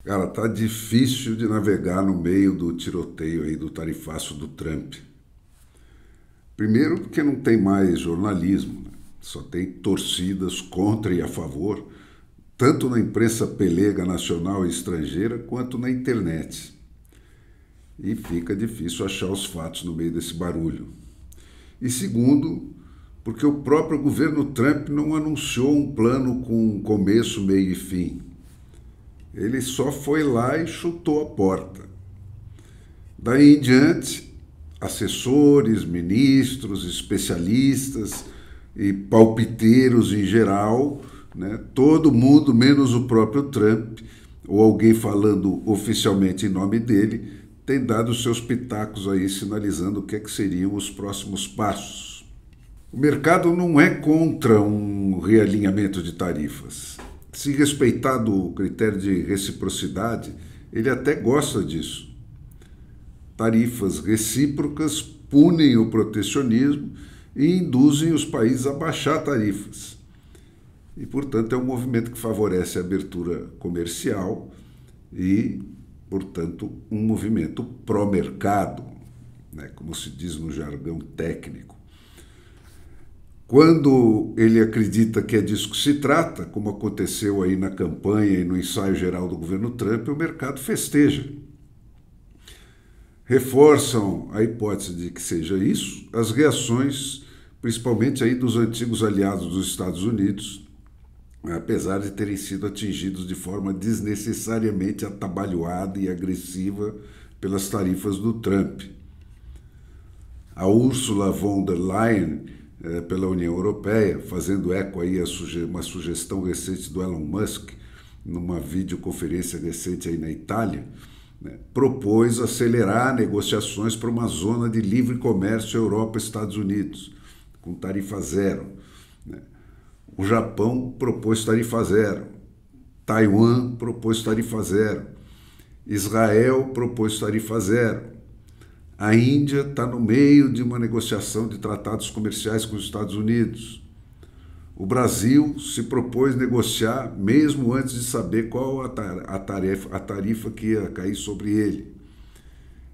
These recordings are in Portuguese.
Cara, tá difícil de navegar no meio do tiroteio aí do tarifaço do Trump. Primeiro porque não tem mais jornalismo, né? Só tem torcidas contra e a favor, tanto na imprensa pelega nacional e estrangeira quanto na internet. E fica difícil achar os fatos no meio desse barulho. E segundo, porque o próprio governo Trump não anunciou um plano com começo, meio e fim. Ele só foi lá e chutou a porta. Daí em diante, assessores, ministros, especialistas e palpiteiros em geral, né, todo mundo, menos o próprio Trump, ou alguém falando oficialmente em nome dele, tem dado seus pitacos aí, sinalizando o que, é que seriam os próximos passos. O mercado não é contra um realinhamento de tarifas. Se respeitado o critério de reciprocidade, ele até gosta disso. Tarifas recíprocas punem o protecionismo e induzem os países a baixar tarifas. E, portanto, é um movimento que favorece a abertura comercial e, portanto, um movimento pró-mercado, né, como se diz no jargão técnico. Quando ele acredita que é disso que se trata, como aconteceu aí na campanha e no ensaio geral do governo Trump, o mercado festeja. Reforçam a hipótese de que seja isso as reações, principalmente aí dos antigos aliados dos Estados Unidos, apesar de terem sido atingidos de forma desnecessariamente atabalhoada e agressiva pelas tarifas do Trump. A Ursula von der Leyen, pela União Europeia, fazendo eco aí a uma sugestão recente do Elon Musk, numa videoconferência recente aí na Itália, né, propôs acelerar negociações para uma zona de livre comércio Europa-Estados Unidos, com tarifa zero. Né. O Japão propôs tarifa zero, Taiwan propôs tarifa zero, Israel propôs tarifa zero. A Índia está no meio de uma negociação de tratados comerciais com os Estados Unidos. O Brasil se propôs negociar mesmo antes de saber qual a tarifa que ia cair sobre ele.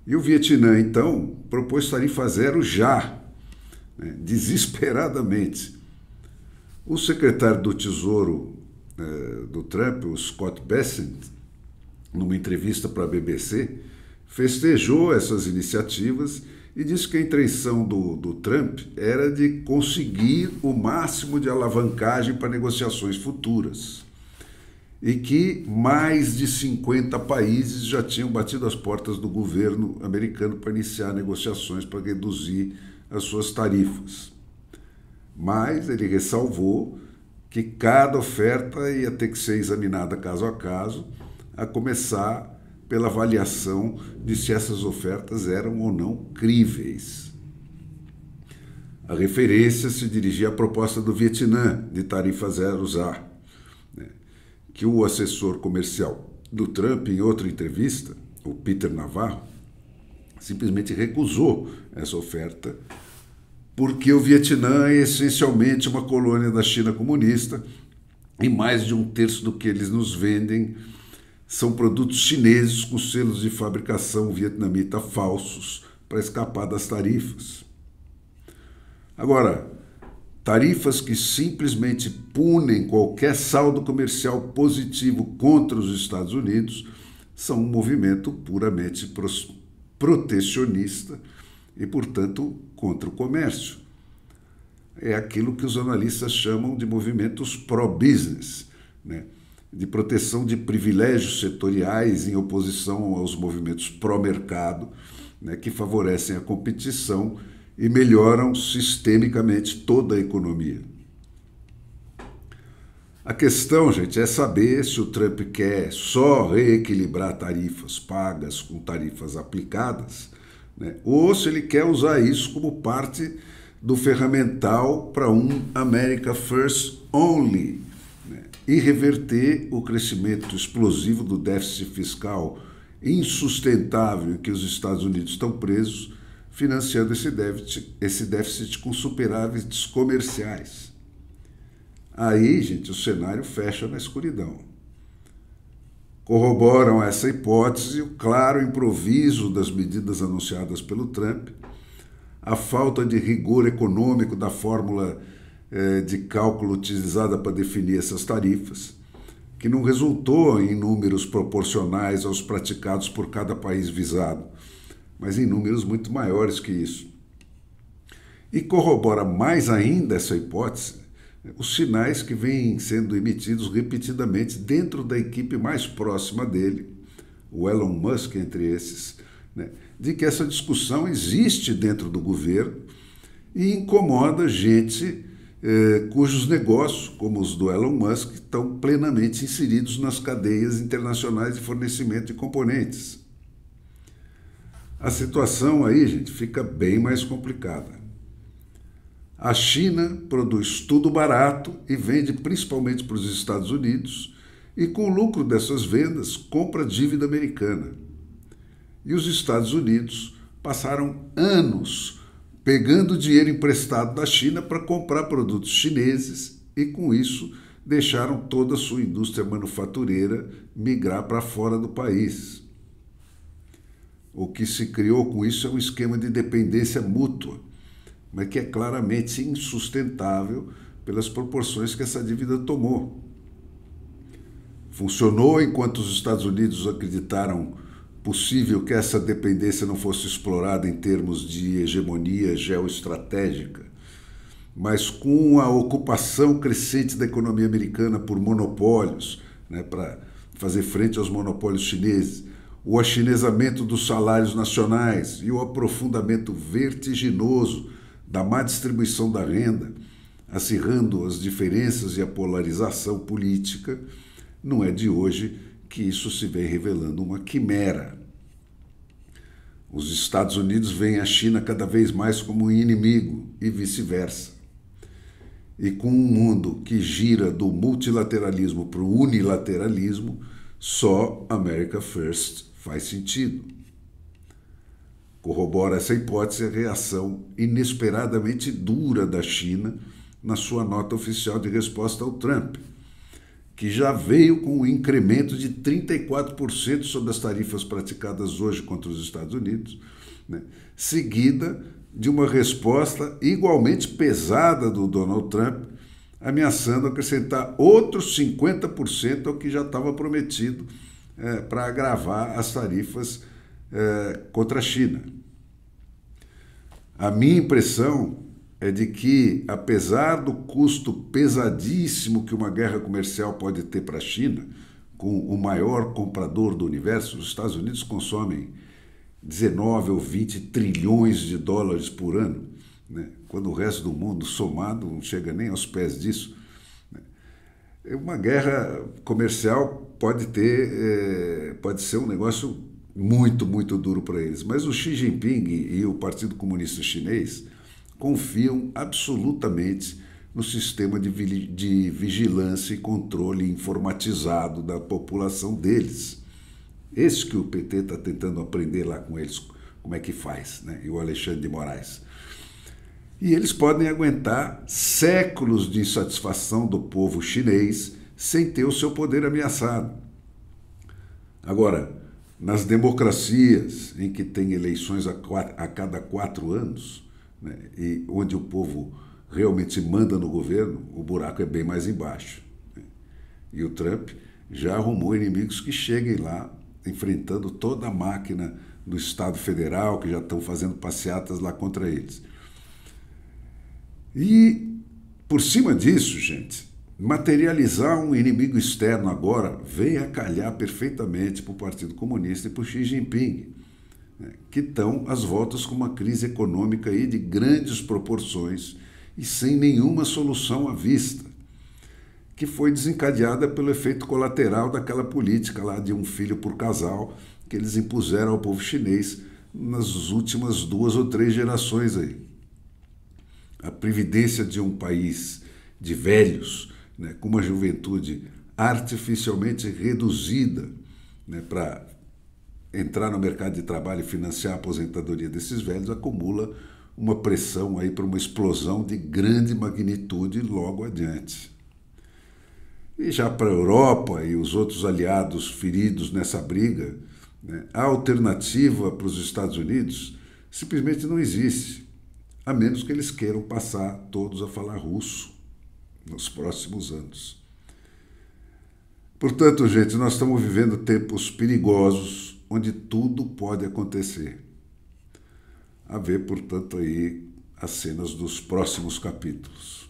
E o Vietnã, então, propôs tarifa zero já, né, desesperadamente. O secretário do Tesouro do Trump, o Scott Bessent, numa entrevista para a BBC, festejou essas iniciativas e disse que a intenção do Trump era de conseguir o máximo de alavancagem para negociações futuras. E que mais de 50 países já tinham batido as portas do governo americano para iniciar negociações para reduzir as suas tarifas. Mas ele ressalvou que cada oferta ia ter que ser examinada caso a caso, a começar pela avaliação de se essas ofertas eram ou não críveis. A referência se dirigia à proposta do Vietnã de tarifa zero já, né, que o assessor comercial do Trump, em outra entrevista, o Peter Navarro, simplesmente recusou essa oferta porque o Vietnã é essencialmente uma colônia da China comunista e mais de um terço do que eles nos vendem são produtos chineses com selos de fabricação vietnamita falsos para escapar das tarifas. Agora, tarifas que simplesmente punem qualquer saldo comercial positivo contra os Estados Unidos são um movimento puramente protecionista e, portanto, contra o comércio. É aquilo que os analistas chamam de movimentos pró-business, né, de proteção de privilégios setoriais em oposição aos movimentos pró-mercado, né, que favorecem a competição e melhoram sistemicamente toda a economia. A questão, gente, é saber se o Trump quer só reequilibrar tarifas pagas com tarifas aplicadas, né, ou se ele quer usar isso como parte do ferramental para um America First Only, né, e reverter o crescimento explosivo do déficit fiscal insustentável em que os Estados Unidos estão presos, financiando esse déficit com superávites comerciais. Aí, gente, o cenário fecha na escuridão. Corroboram essa hipótese o claro improviso das medidas anunciadas pelo Trump, a falta de rigor econômico da fórmula de cálculo utilizada para definir essas tarifas, que não resultou em números proporcionais aos praticados por cada país visado, mas em números muito maiores que isso. E corrobora mais ainda essa hipótese os sinais que vêm sendo emitidos repetidamente dentro da equipe mais próxima dele, o Elon Musk entre esses, né, de que essa discussão existe dentro do governo e incomoda gente cujos negócios, como os do Elon Musk, estão plenamente inseridos nas cadeias internacionais de fornecimento de componentes. A situação aí, gente, fica bem mais complicada. A China produz tudo barato e vende principalmente para os Estados Unidos e, com o lucro dessas vendas, compra dívida americana. E os Estados Unidos passaram anos pegando dinheiro emprestado da China para comprar produtos chineses e, com isso, deixaram toda a sua indústria manufatureira migrar para fora do país. O que se criou com isso é um esquema de dependência mútua, mas que é claramente insustentável pelas proporções que essa dívida tomou. Funcionou enquanto os Estados Unidos acreditaram possível que essa dependência não fosse explorada em termos de hegemonia geoestratégica, mas com a ocupação crescente da economia americana por monopólios, né, para fazer frente aos monopólios chineses, o achinesamento dos salários nacionais e o aprofundamento vertiginoso da má distribuição da renda, acirrando as diferenças e a polarização política, não é de hoje que isso se vem revelando uma quimera. Os Estados Unidos veem a China cada vez mais como um inimigo e vice-versa. E com um mundo que gira do multilateralismo para o unilateralismo, só America First faz sentido. Corrobora essa hipótese a reação inesperadamente dura da China na sua nota oficial de resposta ao Trump, que já veio com um incremento de 34% sobre as tarifas praticadas hoje contra os Estados Unidos, né, seguida de uma resposta igualmente pesada do Donald Trump, ameaçando acrescentar outros 50% ao que já estava prometido para agravar as tarifas contra a China. A minha impressão é de que, apesar do custo pesadíssimo que uma guerra comercial pode ter para a China, com o maior comprador do universo, os Estados Unidos consomem 19 ou 20 trilhões de dólares por ano, né? Quando o resto do mundo somado não chega nem aos pés disso. Uma guerra comercial pode ser um negócio muito, muito duro para eles. Mas o Xi Jinping e o Partido Comunista Chinês confiam absolutamente no sistema de vigilância e controle informatizado da população deles. Esse que o PT está tentando aprender lá com eles, como é que faz, né? E o Alexandre de Moraes. E eles podem aguentar séculos de insatisfação do povo chinês sem ter o seu poder ameaçado. Agora, nas democracias em que tem eleições a cada 4 anos, né, e onde o povo realmente manda no governo, o buraco é bem mais embaixo, né? E o Trump já arrumou inimigos que cheguem lá, enfrentando toda a máquina do Estado Federal, que já estão fazendo passeatas lá contra eles. E, por cima disso, gente, materializar um inimigo externo agora vem a calhar perfeitamente para o Partido Comunista e para o Xi Jinping, né, que estão às voltas com uma crise econômica aí de grandes proporções e sem nenhuma solução à vista, que foi desencadeada pelo efeito colateral daquela política lá de um filho por casal que eles impuseram ao povo chinês nas últimas 2 ou 3 gerações aí. A previdência de um país de velhos, né, com uma juventude artificialmente reduzida, né, para entrar no mercado de trabalho e financiar a aposentadoria desses velhos, acumula uma pressão aí para uma explosão de grande magnitude logo adiante. E já para a Europa e os outros aliados feridos nessa briga, né, a alternativa para os Estados Unidos simplesmente não existe, a menos que eles queiram passar todos a falar russo nos próximos anos. Portanto, gente, nós estamos vivendo tempos perigosos onde tudo pode acontecer. A ver, portanto, aí as cenas dos próximos capítulos.